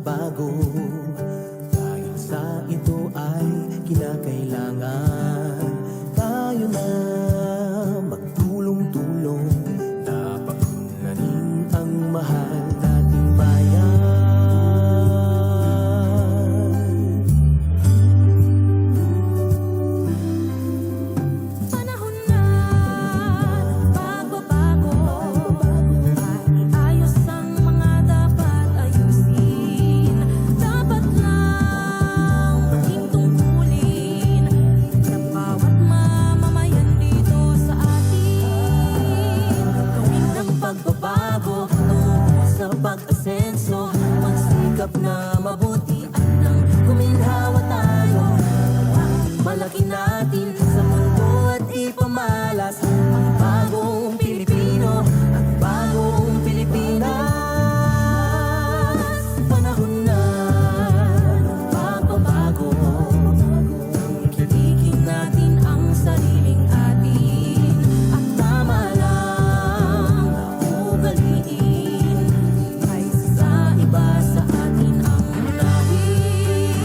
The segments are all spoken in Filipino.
pagbabago. Dahil sa ito ay kinakailangan tayo na magtulong-tulong na paunlarin ang mahal nating bayan. Panahon na pagbabago, ayos ang mga dapat ayusin. Dapat lang maging tungkulin ng bawat mamamayan dito sa atin. Gawin ng pagbabago tungo sa pag-asenso, magsikap na mabuti at nang guminhawa tayo. Malaki natin sa mundo at ipamalas ang bagong Pilipino at bagong Pilipinas. Panahon na ng pagbabago, tangkilikin natin ang sariling atin at tama lang na ugaliin kaysa sa iba sa atin ang unahin.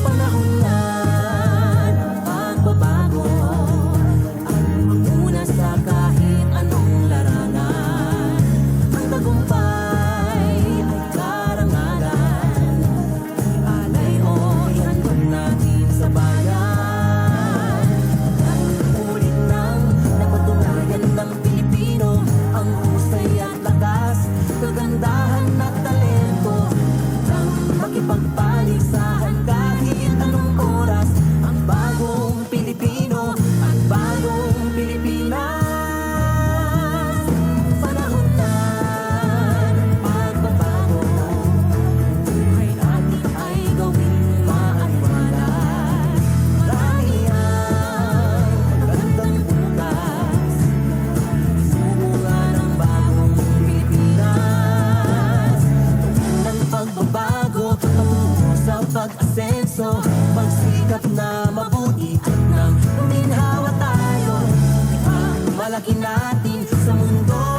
Panahon na ng pagbabago, ang magmuna sa kahit anong larangan. Ang tagumpay ay karangalan, ialay o ihandog natin sa bayan. Ulit nang napatunayan ng Pilipino ang husay at lakas, kagandahan at talento ng makipagpaligsahan kahit anong oras. Ang bagong Pilipino at bagong Pilipinas. Panahon na ng pagbabago, buhay natin ay gawing maaliwalas. Marami ang magandang bukas, sumungan ang bagong Pilipinas. Gawin ng pagbabago patungo sa pag-asenso, magsikap na mabuti at nang guminhawa tayo. Malaki natin sa mundo